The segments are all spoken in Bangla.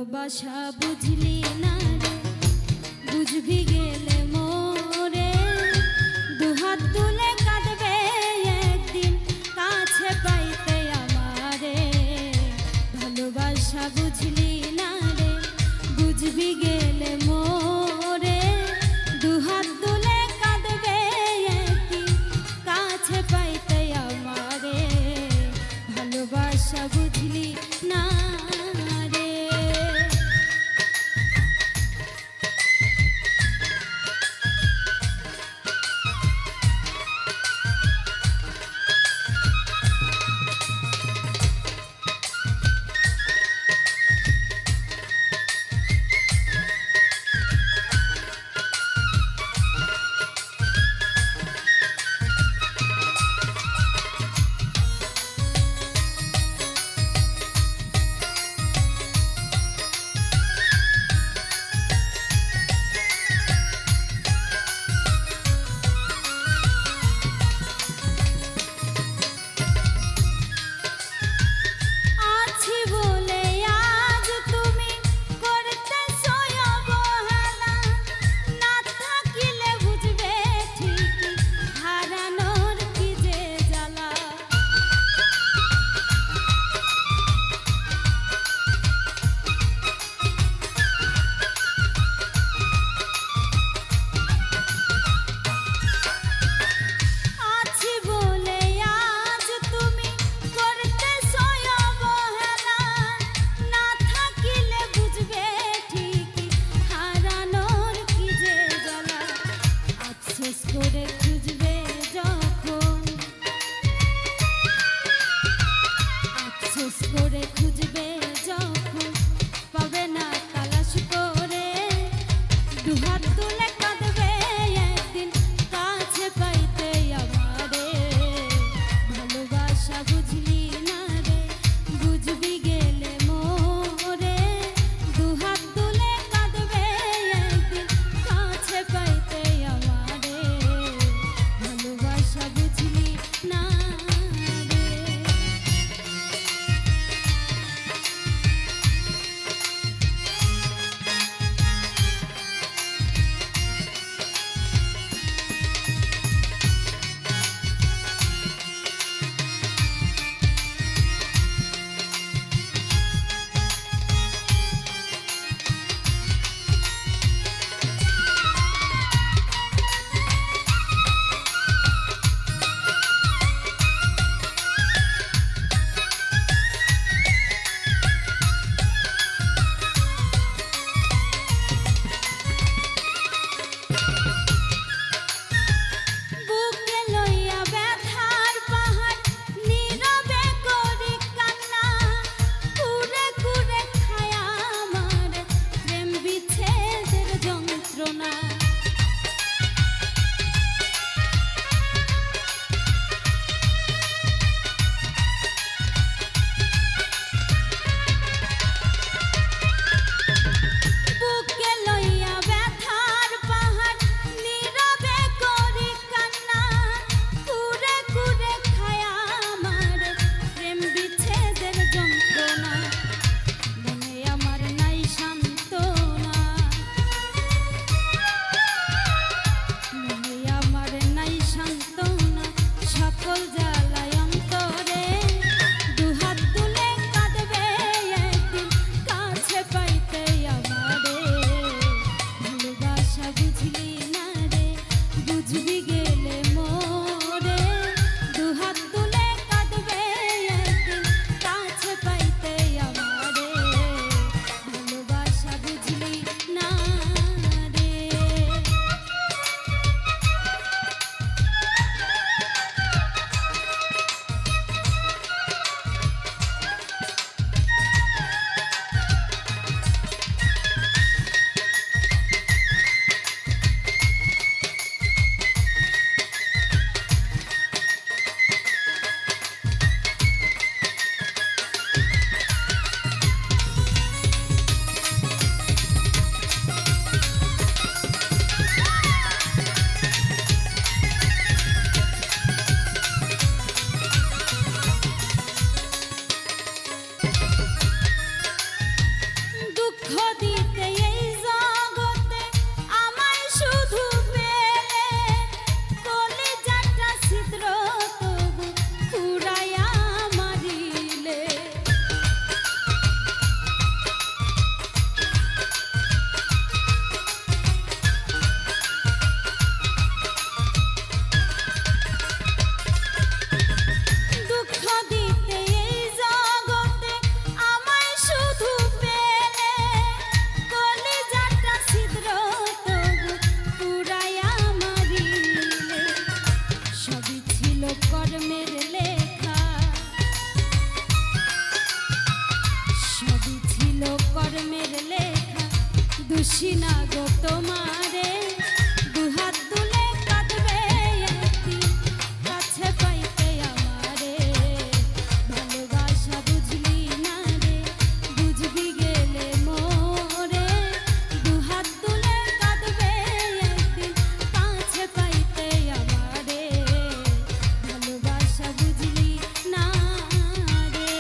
ভালোবাসা বুঝলি না রে, বুঝবি গেলে মোরে, দুহাত তুলে কাঁদবে একদিন কাছে পাইতে আমারে। ভালোবাসা বুঝলি না রে, বুঝবি গেলে মোরে, দুহাত তুলে কাঁদবে একদিন কাছে পাইতে আমারে। ভালোবাসা বুঝলি না রে। খুশি না গো তোমারে দুহাত তুলে কাঁদবে একদিন কাছে পাইতে আমারে ভালোবাসা বুঝলি না রে বুঝবি গেলে মোরে দুহাত তুলে কাঁদবে একদিন কাছে পাইতে আমারে ভালোবাসা বুঝলি না রে।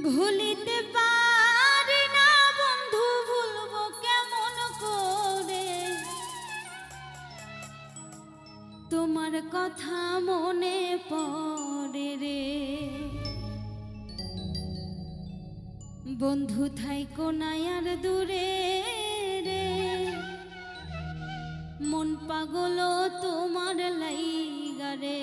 ভুলিতে পারি না বন্ধু ভুলবো কেমন করে তোমার কথা মনে পড়ে রে বন্ধু থাইকো না আর দূরে রে মন পাগল তোমার লাইগা রে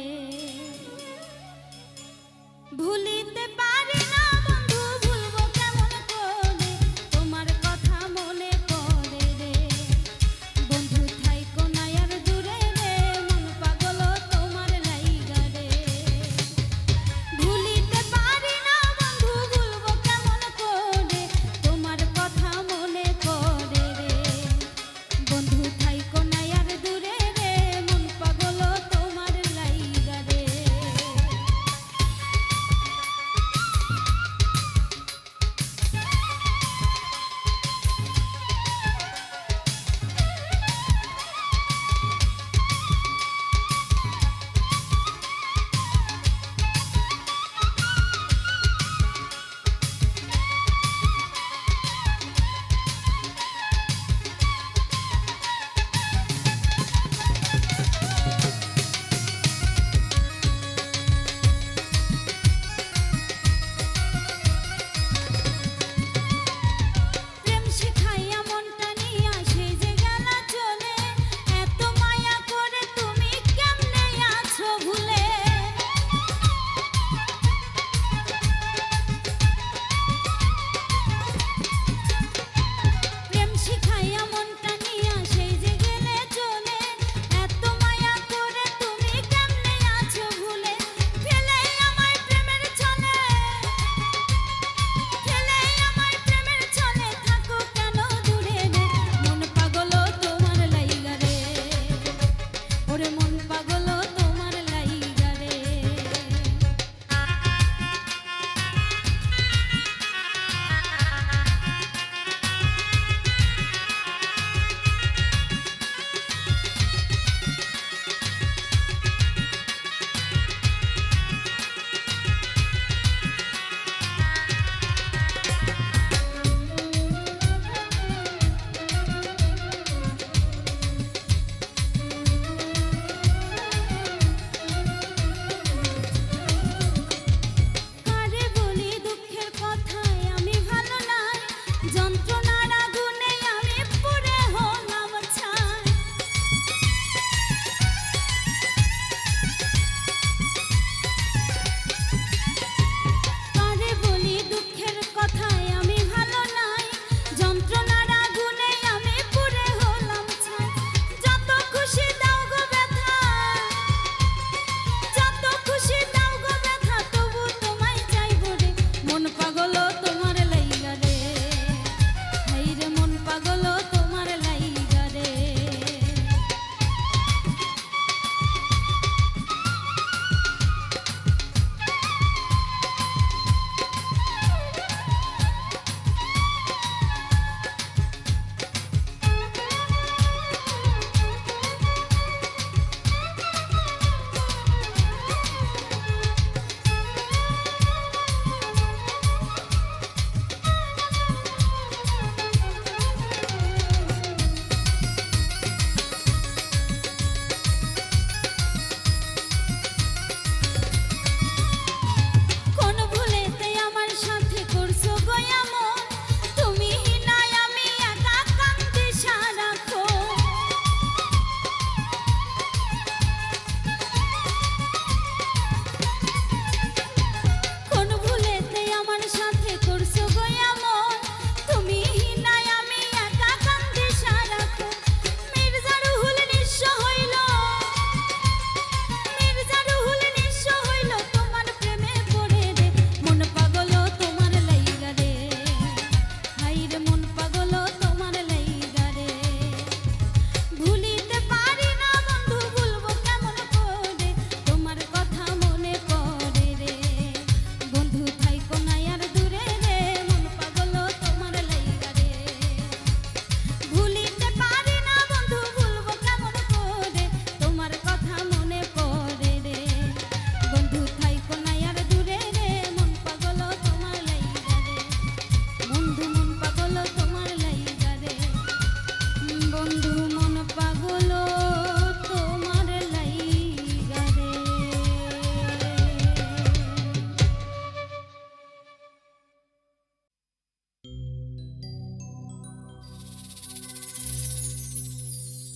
ভুলিতে পারি না বন্ধু ভুলবো কেমন করে তোমার কথা মনে পড়ে রে বন্ধু থাইকো না আর দূরে রে মন পাগল তোমার লাইগা রে ভুলিতে পারি না বন্ধু ভুলবো কেমন করে তোমার কথা মনে পড়ে রে বন্ধু থাইকো না আর দূরে রে মন পাগল তোমার লাইগা রে।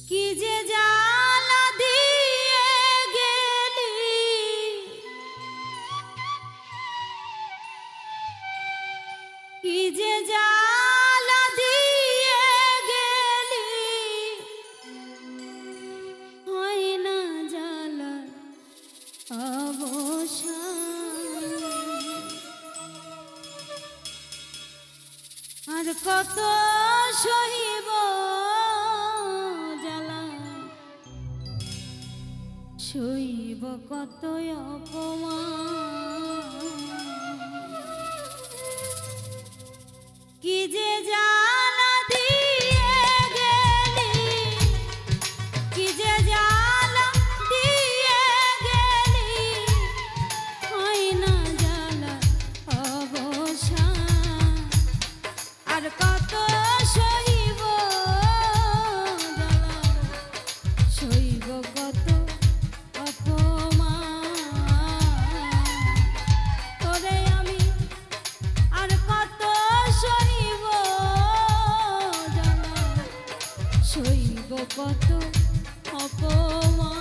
কি যে জ্বালা দিয়ে গেলি, কি যে জ্বালা দিয়ে গেলি, হয় না জ্বালার অবসান। আর কত সহিব জ্বালা, সইব কত অপমান। কি যে জ্বালা দিয়ে গেলি, কি যে জ্বালা দিয়ে গেলি, হয় না জ্বালা অবসান। আর কত সইব জ্বালা, সইব কত অপমান। তোরে আমি আর কত সইব জ্বালা, সইব কত অপমান।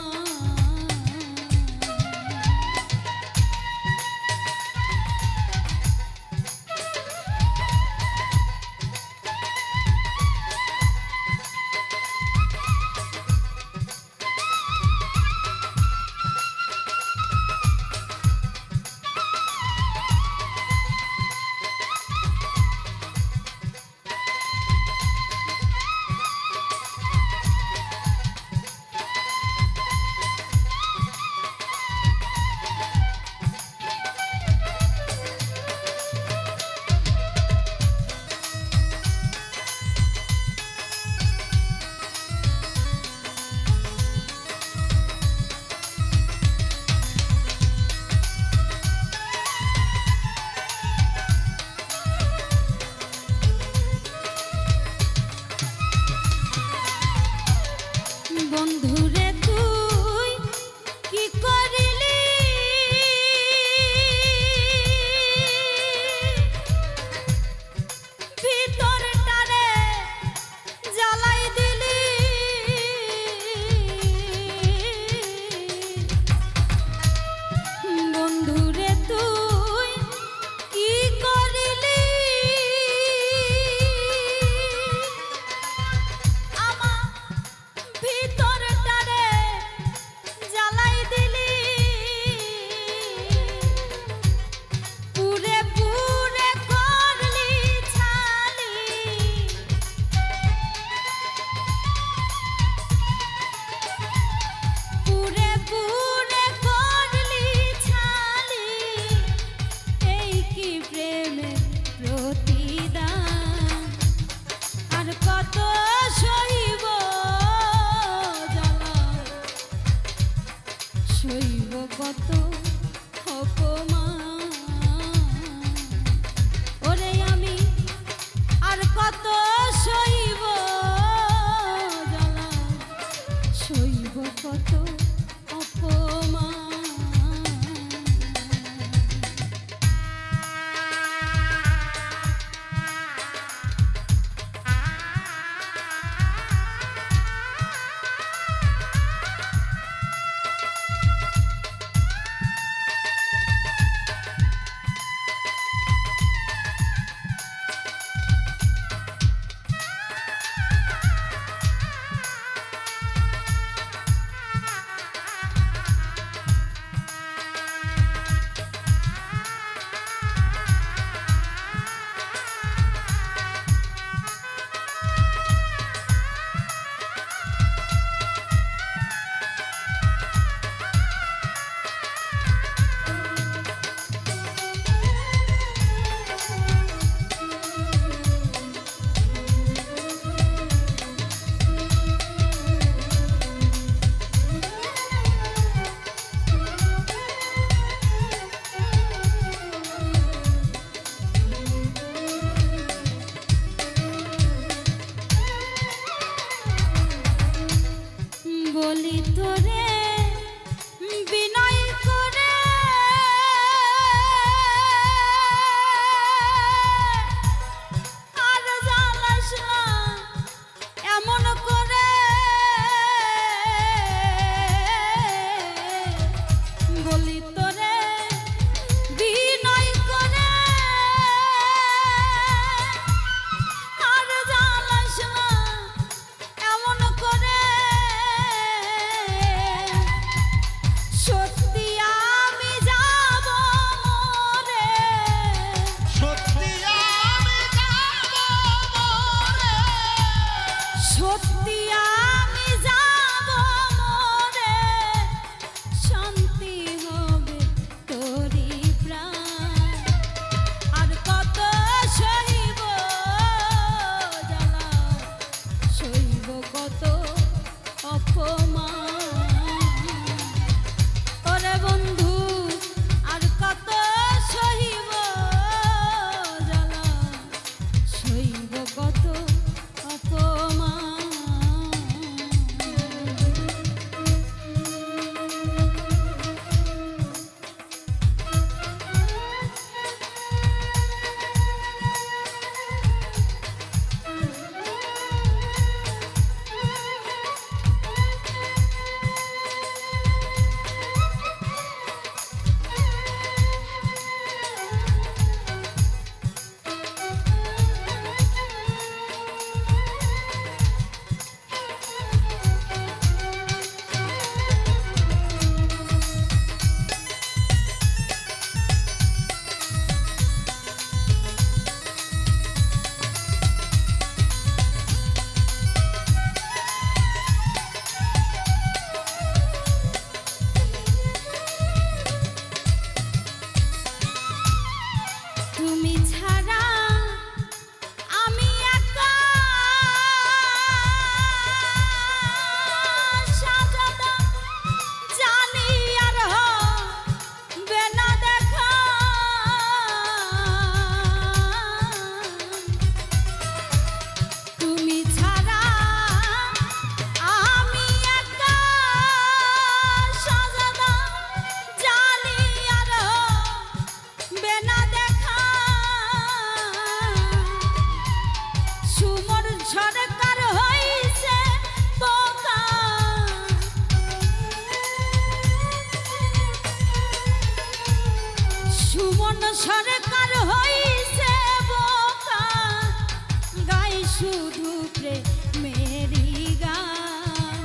প্রেমেরই গান।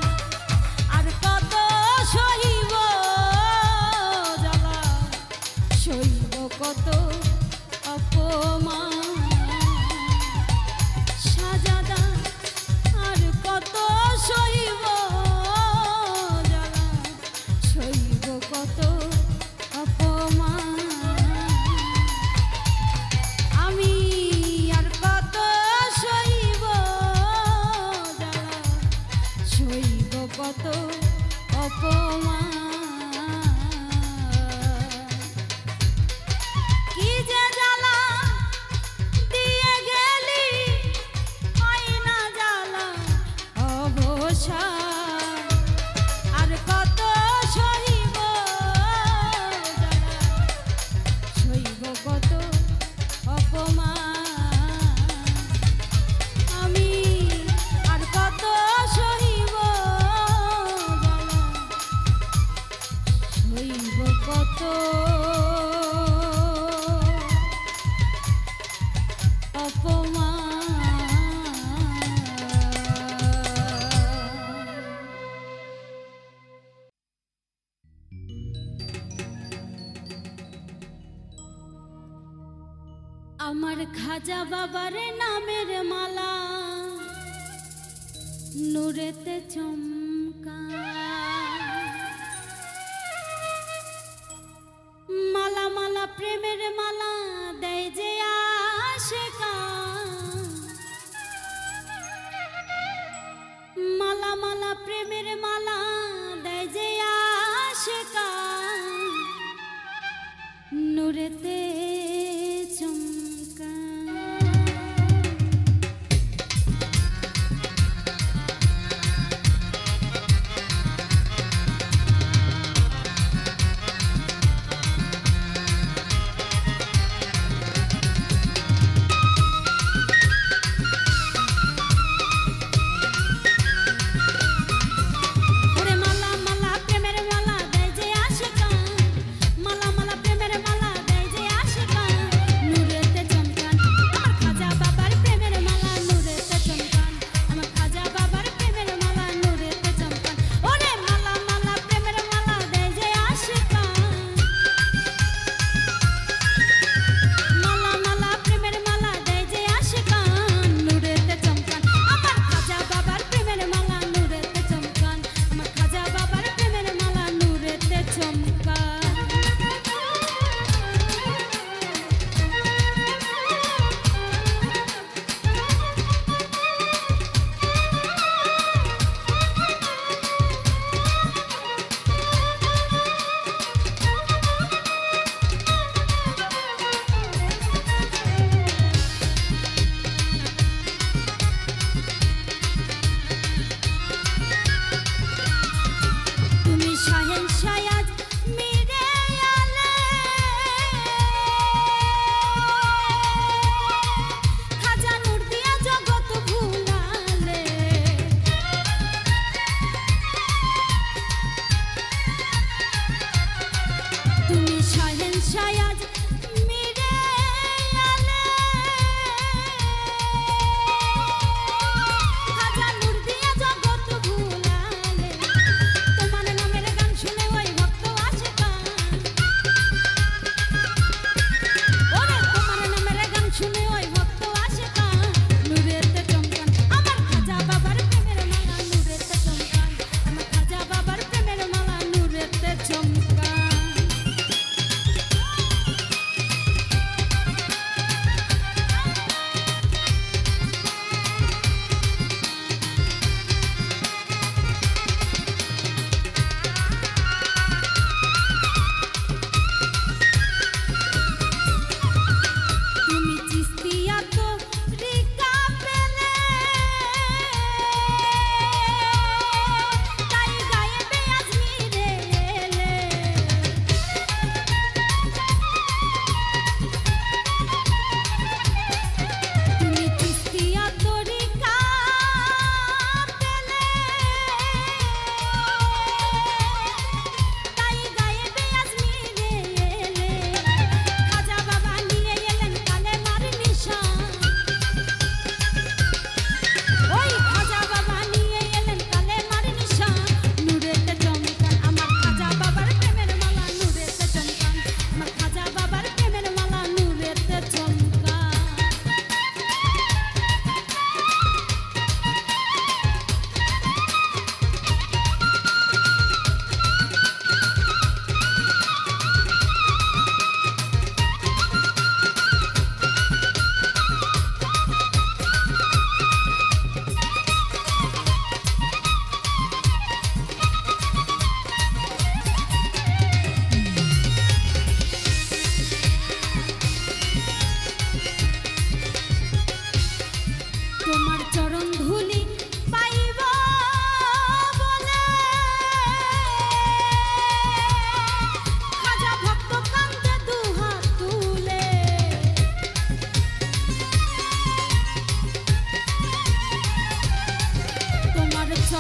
আর কত সহিব জ্বালা, সইব কত অপমান সাজাদা। আর কত সইব জ্বালা, সইব কত অপমান। আমি আর কত সইব জ্বালা, সইব কত অপমান। কি যে জ্বালা দিয়ে গেলি, হয় না জ্বালা অবসান। আর কত সইব জ্বালা, সইব কত অপমান। আমি আর কত সইব জ্বালা, সইব কত আমার খাজা বাবার নামের মালা নূরেতে চমকা। মালা মালা প্রেমের মালা দেয় যে আশিকা। মালা মালা প্রেমের মালা দেয় যে আশিকা। নূরেতে চমকা। ওরে মালা মালা প্রেমের মালা দেয় যে আশিকা। মালা মালা প্রেমের মালা দেয় যে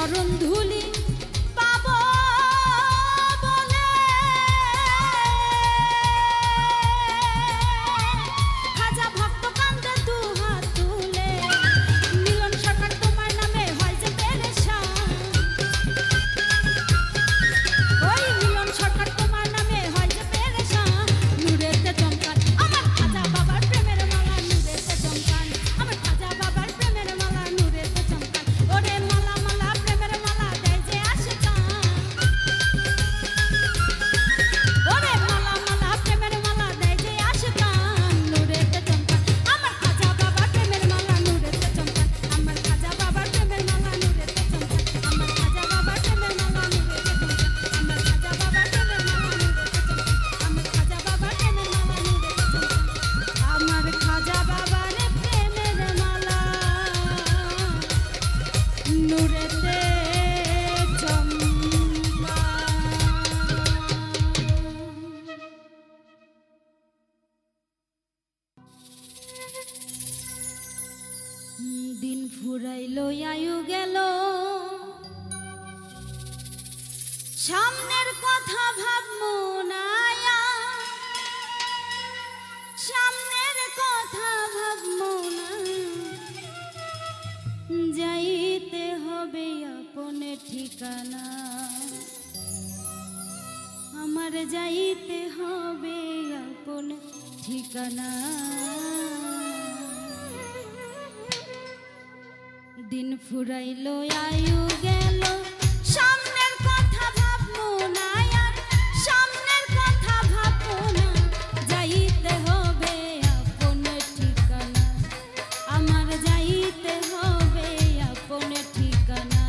চরণ ধুলি পাবো বলে খাজা ভক্ত কান্দে দু হাত তুলে মিলন সরকার তোমার নামে হয় যে পেরেশান ওই মিলন সরকার তোমার নামে হয় যে পেরেশান নূরেতে চমকান আমার খাজা বাবার প্রেমের মালা নূরেতে চমকান আমার খাজা বাবার প্রেমের মালা নূরেতে চমকান ওরে মালা মালা প্রেমের মালা দেয় যে আশিকান ওরে মালা মালা প্রেমের মালা দেয় যে আশিকান নূরেতে চমকান আমার খাজা বাবার প্রেমের মালা নূরেতে চমকান আমার খাজা বাবার প্রেমের মালা নূরেতে চমকান আমার খাজা বাবার প্রেমের মালা নূরেতে চমকান আমার খাজা বাবার প্রেমের মালা নূরেতে চমকান দিন ফুরাইলো আয়ু গেল সামনের কথা ভাবমু না সামনের কথা ভাবমু না যাইতে হবে আপনে ঠিকানা আমার যাইতে হবে আপনে ঠিকানা দিন ফুরাইলো আয়ু গেল সামনের কথা ভাবমু না আর সামনের কথা ভাবমু না যাইতে হবে আপনে ঠিকানা আমার যাইতে হবে আপনে ঠিকানা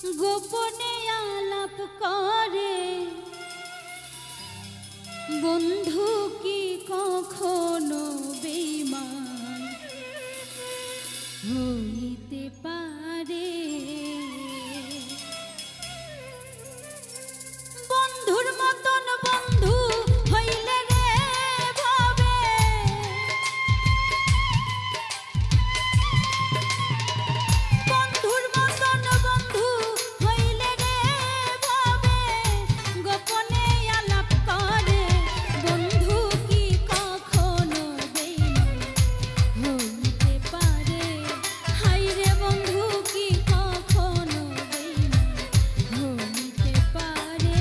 গোপনে আলাপ করে বন্ধু কি কখনো বেঈমান হইতে পারে? বন্ধুর মতন বন্ধু হইলে রে ভাবে, বন্ধুর মতন বন্ধু হইলে রে ভাবে, গোপনে আলাপ করে বন্ধু কি কখনো বেঈমান হইতে পারে? হায়রে বন্ধু কি কখনো বেঈমান হইতে পারে?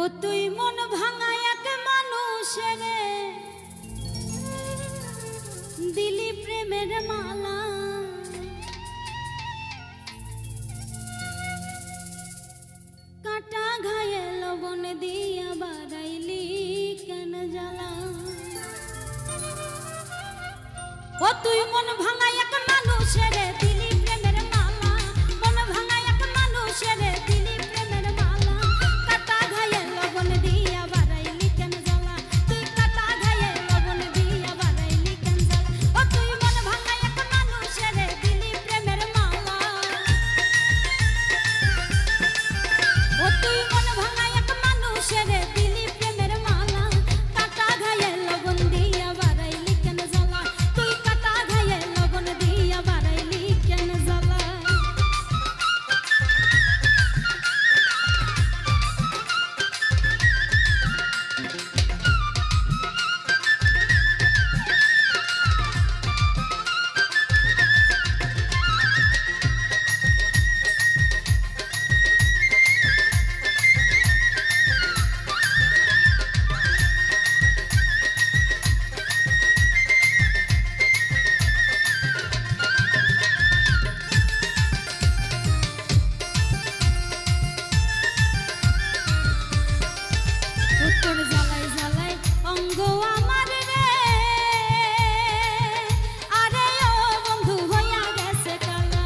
ও তুই মন ভাঙা এক মানুষের দিলি প্রেমের মালা, কাটা ঘায়ে লবণ দিয়া বাড়াইলি কেন জ্বালা। ও তুই মন ভাঙা এক মানুষের দিলি প্রেমের মালা, মন ভাঙা এক মানুষের দিলি প্রেমের মালা, কাটা ঘায়ে লবণ দিয়া বাড়াইলি কেন জ্বালা, তুই কাটা ঘায়ে লবণ দিয়া বাড়াইলি কেন জ্বালা। ও তুই মন ভাঙা এক মানুষের দিলি প্রেমের মালা, ও তুই মন ভাঙা এক মানুষের দিলি প্রেমের মালা, কাটা ঘায়ে লবণ দিয়া বাড়াইলি কেন জ্বালা, তুই কাটা ঘায়ে লবণ দিয়া বাড়াইলি কেন জ্বালা। তোর জ্বালায় জ্বালায় অঙ্গ আমার রে, আরে ও বন্ধু হইয়া গেছে কালা।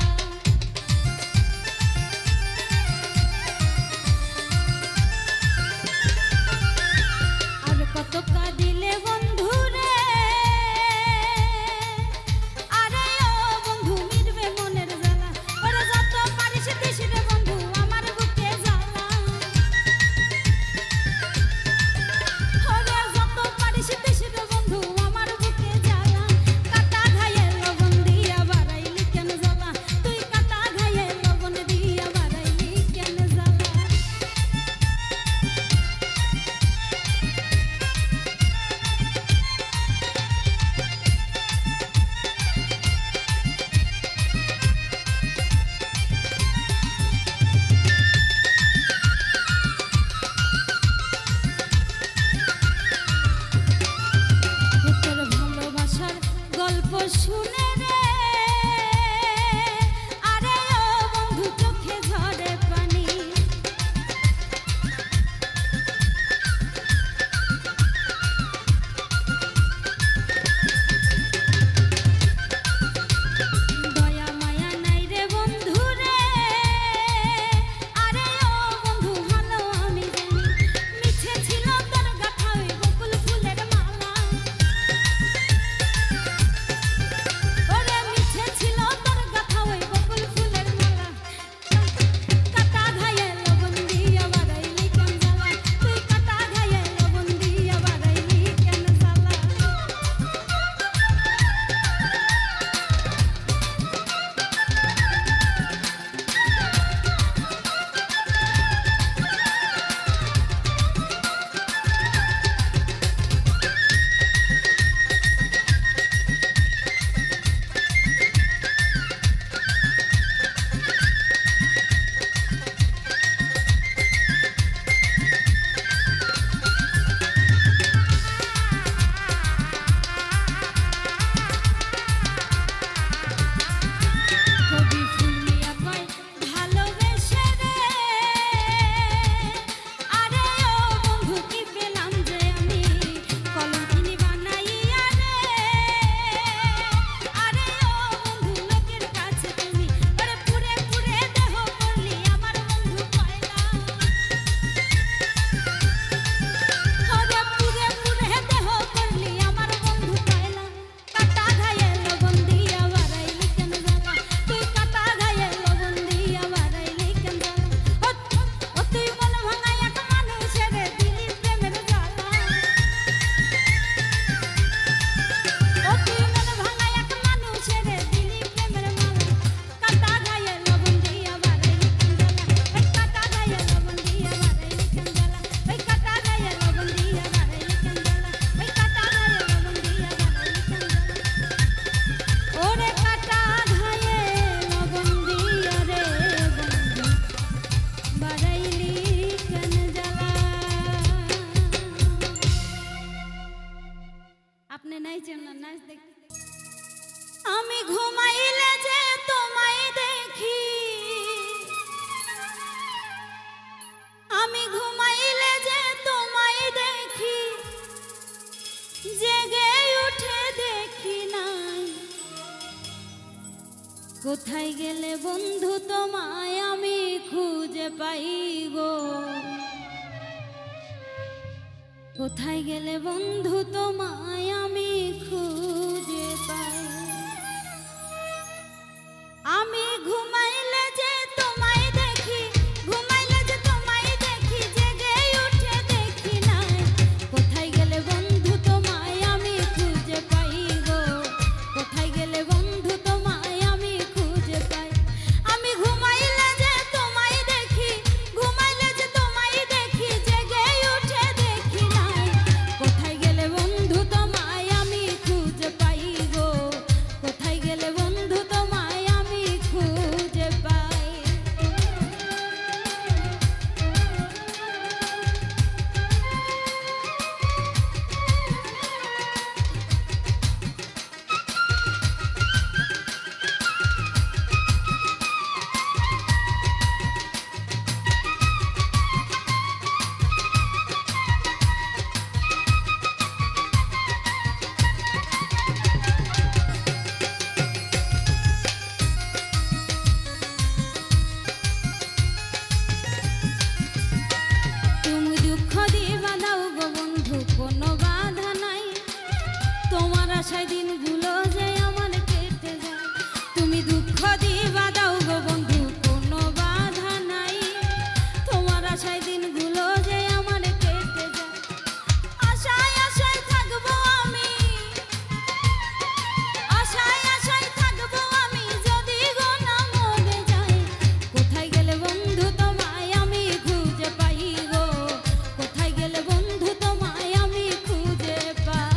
আর কত কাঁদিলে বন্ধু রে, আরে ও বন্ধু মিটবে মনের জ্বালা, ওরে যত পারিস দিস রে বন্ধু আমার বুকে জ্বালা। ওরে যত পারিস দিস রে বন্ধু আমার বুকে জ্বালা, কাটা ঘায়ে লবণ দিয়া বাড়াইলি কেন জ্বালা, তুই কাটা ঘায়ে লবণ দিয়া বাড়াইলি কেন জ্বালা। তোর ভালোবাসার গল্প শুনে রে, আরে ও বন্ধু চোখে ঝরে পানি। দয়া মায়া নাই রে বন্ধু রে, আরে ও বন্ধু ভালো আমি জানি, মিছে ছিল তোর গাথা ওই বকুল ফুলের মালা। ওরে কোথায় গেলে বন্ধু তোমায় আমি খুঁজে পাই গো, কোথায় গেলে বন্ধু তোমায় আমি খুঁজে পাই। আমি ঘুমাইলে যে তোমায় দেখি, ঘুমাইলে যে তোমায় দেখি, জেগে উঠে দেখি নাই। কোথায় গেলে বন্ধু তোমায় আমি খুঁজে পাই গো, কোথায় গেলে বন্ধু তোমায় আমি খুঁজে পাই। আমি ঘুমাইলে যে তোমায় দেখি, ঘুমাইলে যে তোমায় দেখি, জেগে উঠে দেখি নাই। কোথায় গেলে বন্ধু তোমায় আমি খুঁজে পাই গো, কোথায় গেলে বন্ধু তোমায় আমি খুঁজে পাই। তুমি দুঃখ দিবা দাও গো বন্ধু, কোনো বাধা নাই, তোমার আশায় দিনগুলো যে আমার কেটে যায়। তুমি দুঃখ দিবা দাও গো বন্ধু, কোনো বাধা নাই, তোমার আশায় দিনগুলো যে আমার কেটে যায়। আশায় আশায় থাকবো আমি, আশায় আশায় থাকবো আমি, যদি গো না মরে যাই। কোথায় গেলে বন্ধু তোমায় আমি খুঁজে পাই গো, কোথায় গেলে বন্ধু তোমায় আমি খুঁজে পাই।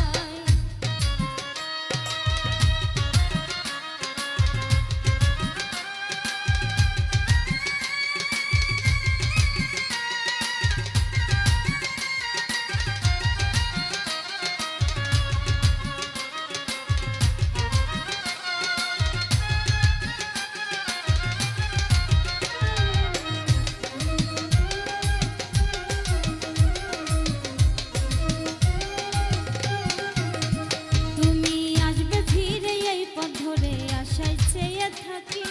তুমি আসবে ফিরে এই পথ ধরে, আশায় চেয়ে থাকি,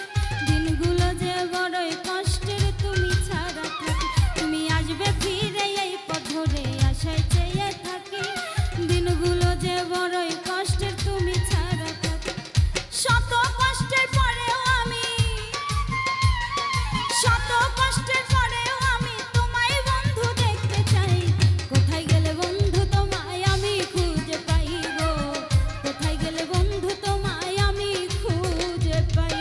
দিনগুলো যে বড়ই কষ্টের তুমি ছাড়া থাকি। তুমি আসবে ফিরে এই পথ ধরে, আশায় চেয়ে থাকি, দিনগুলো যে বড়ই কষ্টের তুমি ছাড়া থাকি। শত কষ্টের পরেও আমি, শত কষ্টের পরেও আমি তোমায় বন্ধু দেখতে চাই। কোথায় গেলে বন্ধু তোমায় আমি খুঁজে পাই গো, কোথায় গেলে বন্ধু তোমায় আমি খুঁজে পাই।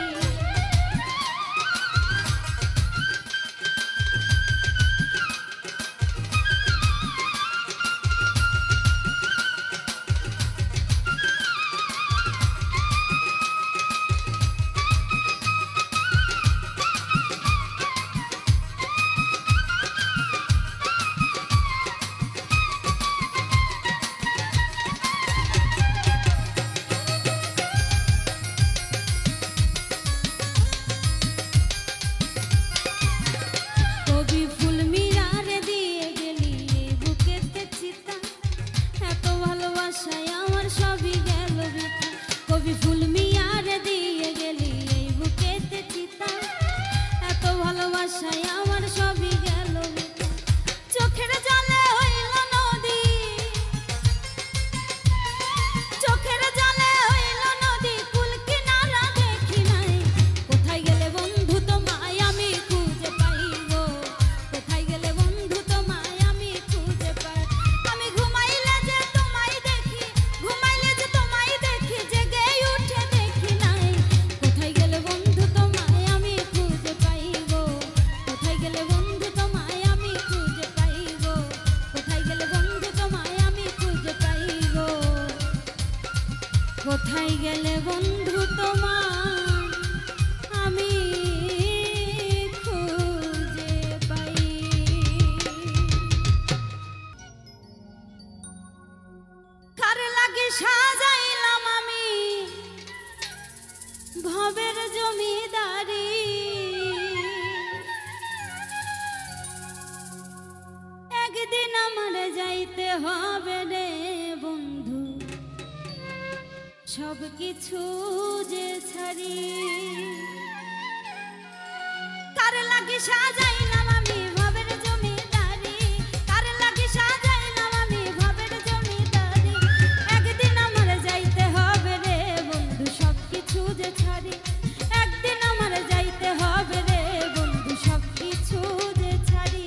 কবি ফুল মিরারে দিয়ে গেলি এই বুকেতে চিতা, এত ভালোবাসায় আমার সবই গেল বৃথা। কবি ফুল মিরারে দিয়ে গেলি এই বুকেতে চিতা, এত ভালোবাসায় আমার সবই গেল বৃথা। চোখের জলে হইল নদী, চোখের জলে হইল নদী, কুল কিনারা দেখি নাই। কোথায় গেলে বন্ধু তোমায় আমি খুঁজে পাই গো, কোথায় গেলে বন্ধু তোমায় আমি খুঁজে পাই। আমি ঘুমাইলে যে তোমায় দেখি, ঘুমাইলে যে তোমায় দেখি, জেগে উঠে দেখি নাই। কোথায় গেলে বন্ধু তোমায় আমি খুঁজে পাই গো, কোথায় গেলে বন্ধু তোমায় আমি খুঁজে পাই গো, কোথায় গেলে বন্ধু তোমায় আমি খুঁজে পাই গো, কোথায় গেলে বন্ধু তোমায় আমি খুঁজে পাই। কার লাগে সাজাইলাম আমি ভবের জমিদারি, একদিন আমার যাইতে হবে রে বন্ধু, সব কিছু যে ছাড়ি। লাগি সাজাইলাম আমি ভবের জমিদারি, কার লাগি সাজাইলাম আমি ভবের জমিদারি। একদিন আমার যাইতে হবে রে বন্ধু সবকিছু যে ছাড়ি, একদিন আমার যাইতে হবে রে বন্ধু সবকিছু যে ছাড়ি।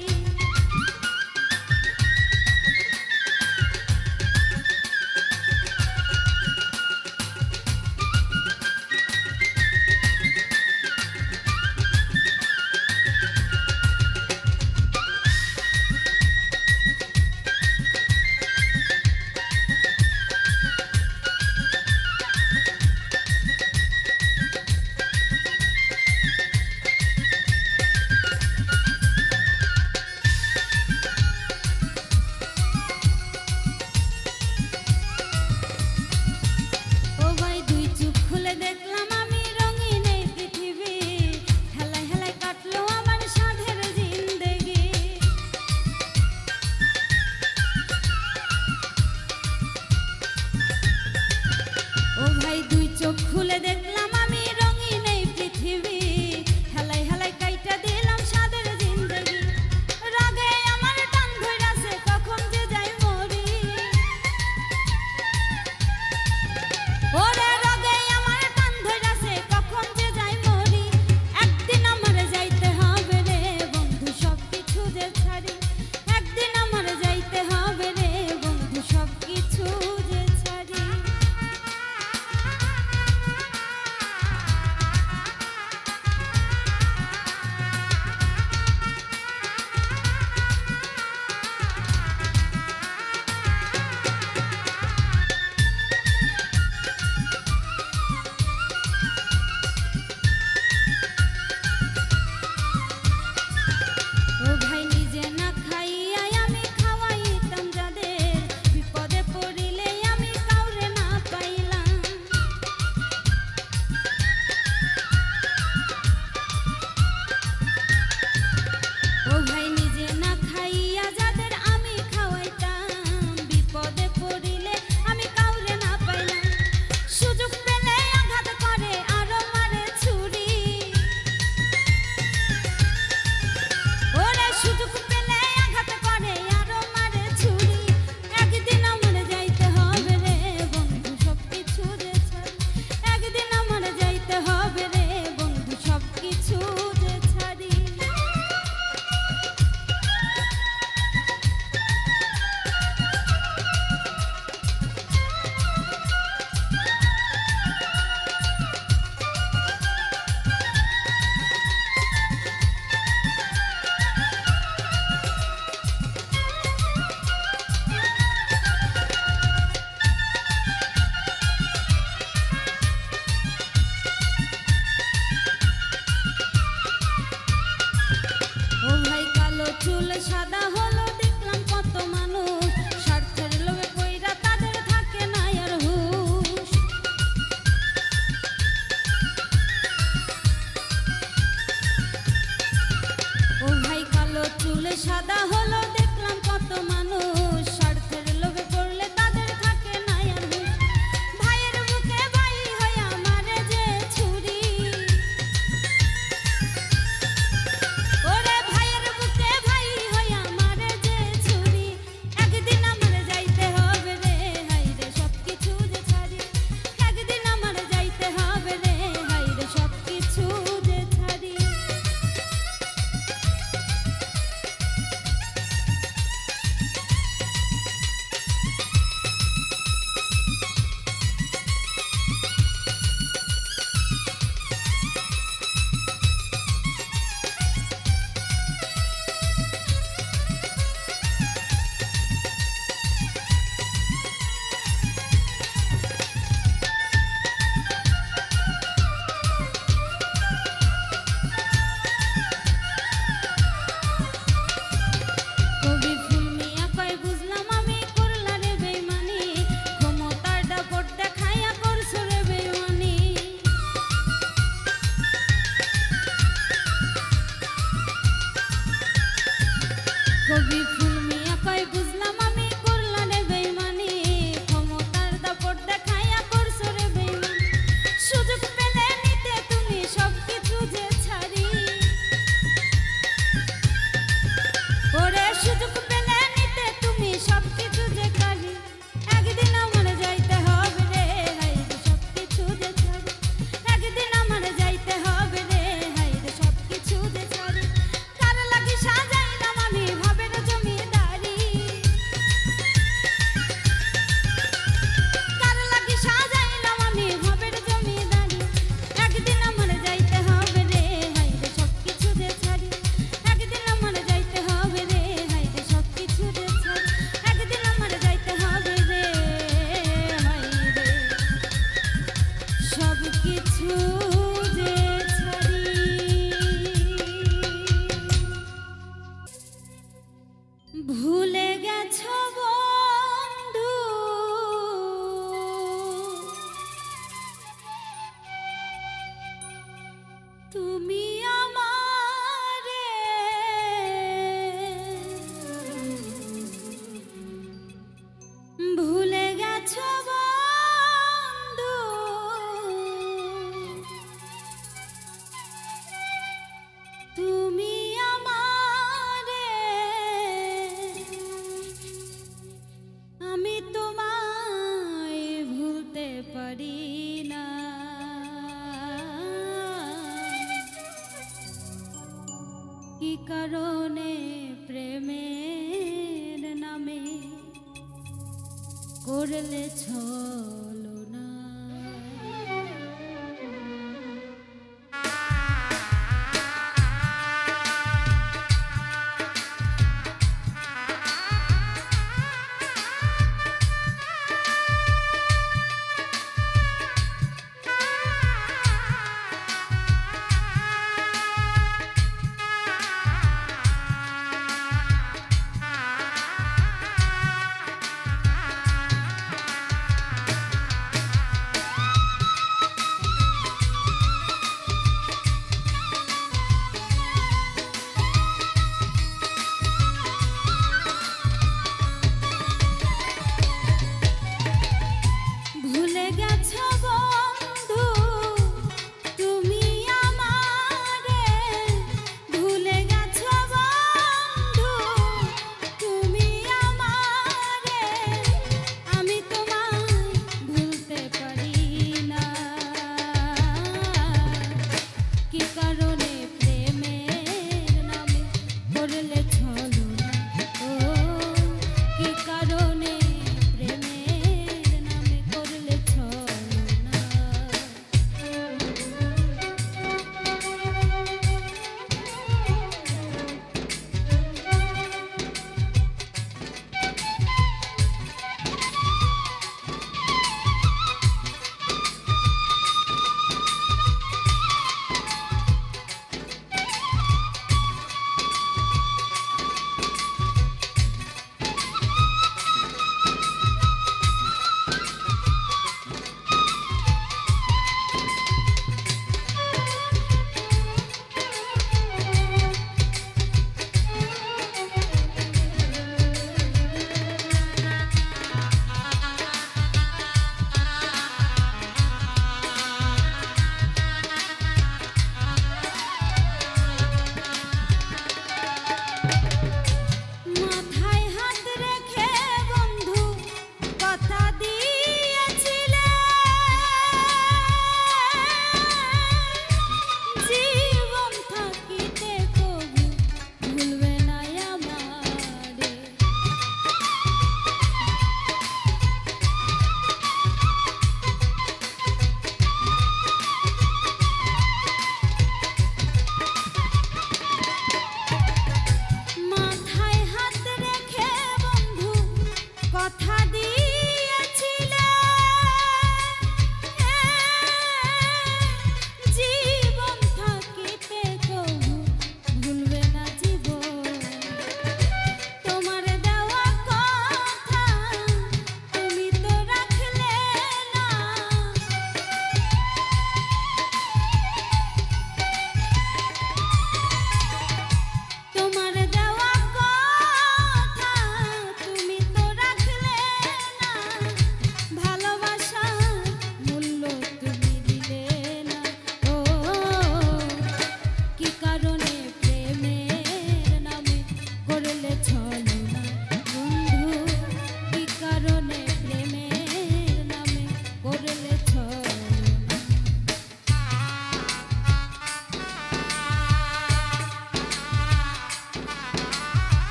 তুমি আমারে ভুলে গেছো বন্ধু, তুমি আমারে, আমি তোমায় ভুলতে পারি না। কি কারণে প্রেমের নামে করলে ছলনা?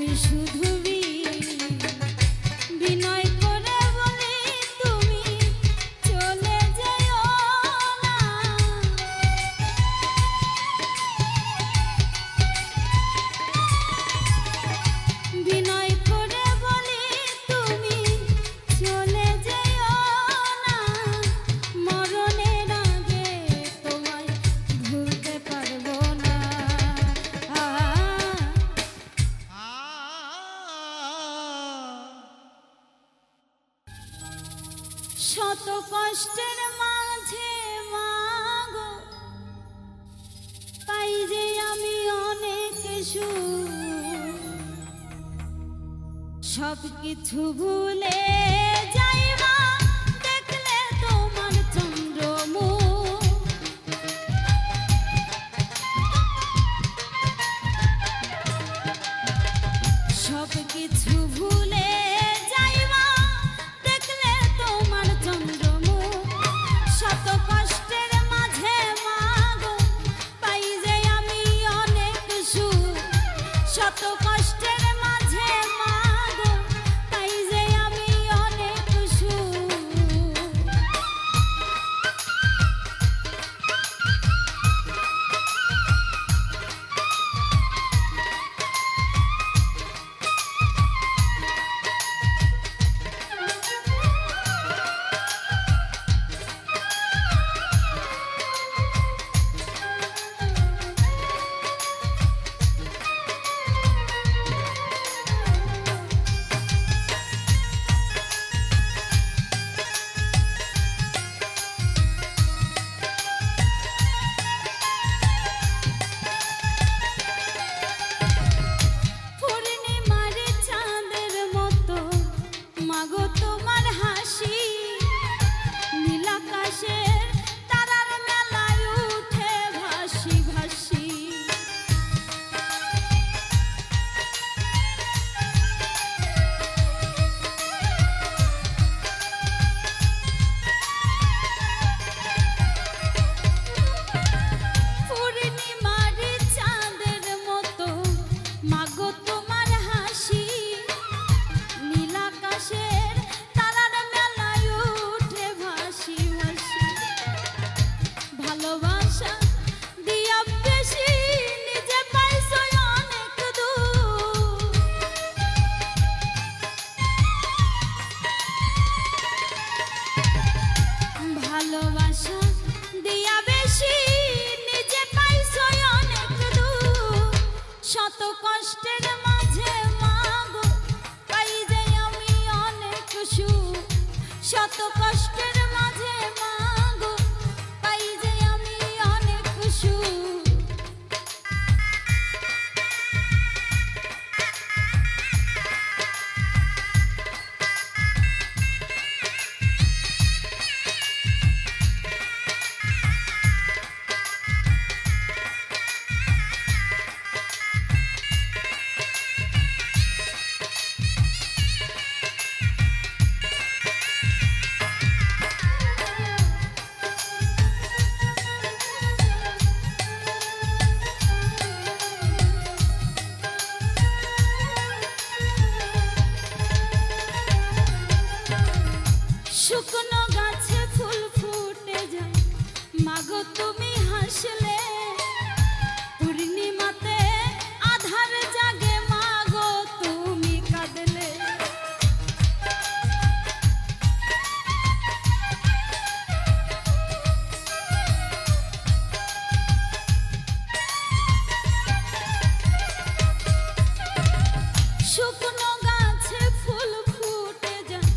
আমি শুধু বিনয় করে বলি তুমি চলে যেও না। বিনয় করে বলি তুমি চলে যেও না, মরণের আগে তোমায় ভুলতে পারবো না। শত কষ্টের মাঝে মাগো পাই যে আমি অনেক সুখ, সবকিছু ভুলে যাইবা দেখলে তোমার চন্দ্রমুখ। সবকিছু ভুলে যাইবা দেখলে তোমার চন্দ্রমুখ। শত কষ্টের মাঝে মাগো পাই যে আমি অনেক সুখ, শত কষ্টের মাঝে মাগো পাই যে আমি অনেক সুখ। ভালোবাসা দিয়া বেশি নিজে পাইছো অনেক দূর, শত কষ্টের মাঝে মাগো পাই যে আমি অনেক সুখ, শত কষ্টের মাঝে মাগো পাই যে আমি অনেক সুখ। শুকনো গাছে ফুল ফুটে যায় মাগো তুমি হাসলে, পূর্ণিমাতে আধার জাগে মাগো তুমি কাঁদলে। শুকনো গাছে ফুল ফুটে যায়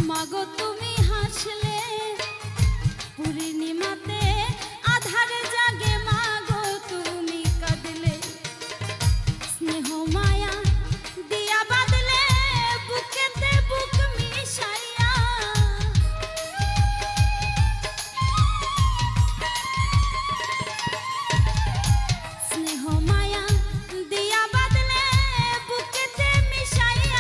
মাগো তুমি হাসলে, পূর্ণিমাতে আধার জাগে মাগো তুমি কাঁদলে। স্নেহ মায়া দিয়া বাঁধলে বুকেতে বুক মিশাইয়া, স্নেহ মায়া দিয়া বাঁধলে বুকেতে মিশাইয়া।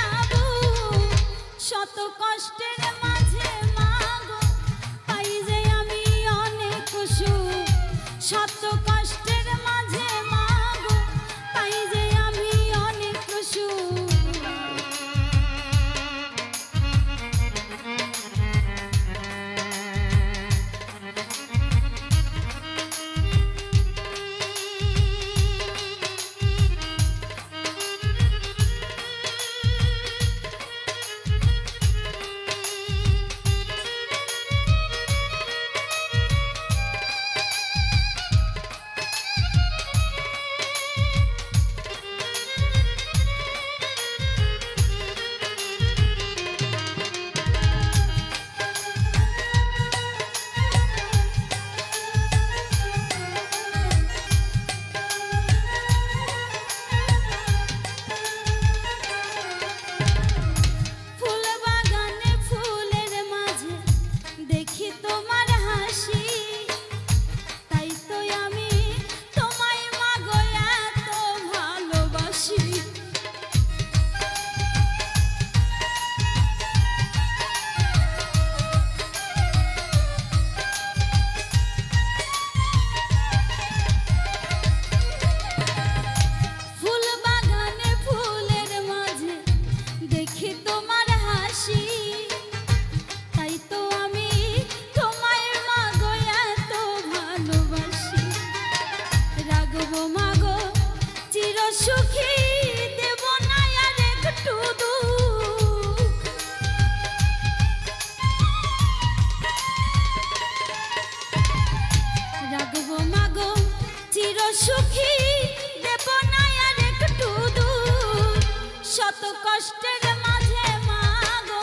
কষ্টের মাঝে মাগো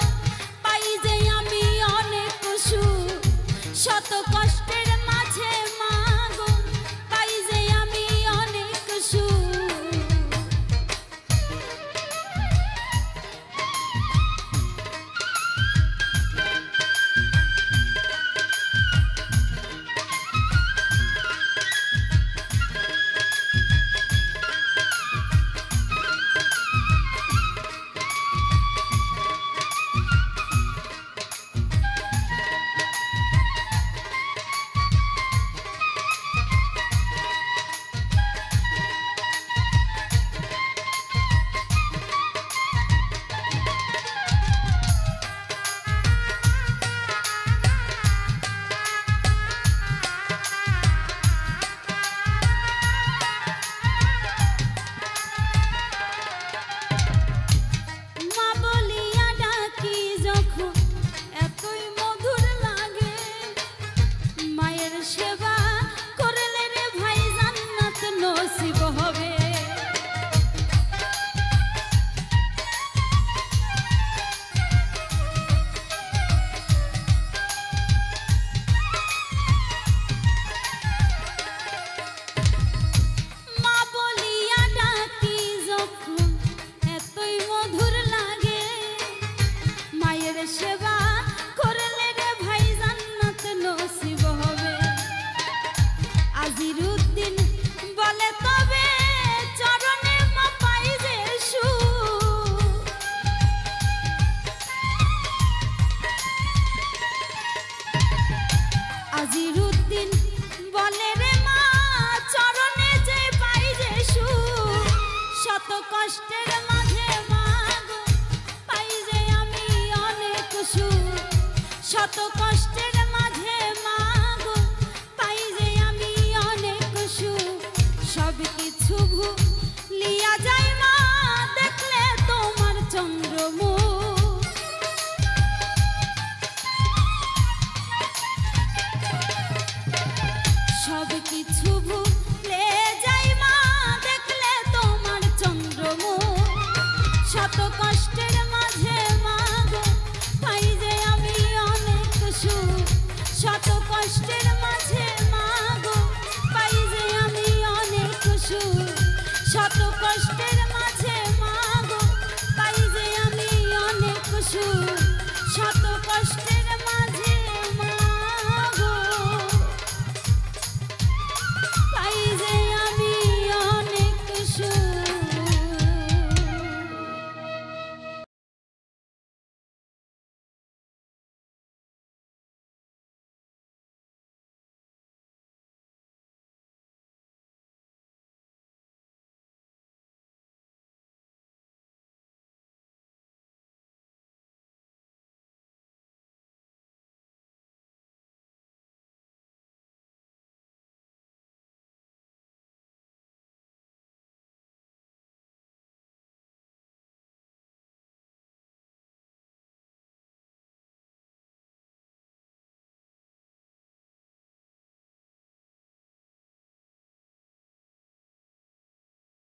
পাই যে আমি অনেক সুখ, শত কষ্টের মাঝে মাগো পাই যে আমি অনেক সুখ। সেবা করলে রে ভাই জান্নাত নসিব হবে। আজিরুদ্দিন বলে তবে চরণে মা পাই যে সুখ, আজিরুদ্দিন বলে রে মা চরণে যে পাই যে সুখ, শত কষ্টের মাঝে মাগো পাই যে আমি অনেক সুখ, শত কষ্টের মাঝে মাগো পাই যে আমি অনেক সুখ। সব কিছু ভুলিয়া যাই মা দেখলে তোমার চন্দ্রমুখ, সব কিছু ভুলে যাই মা দেখলে তোমার চন্দ্রমুখ, শত কষ্ট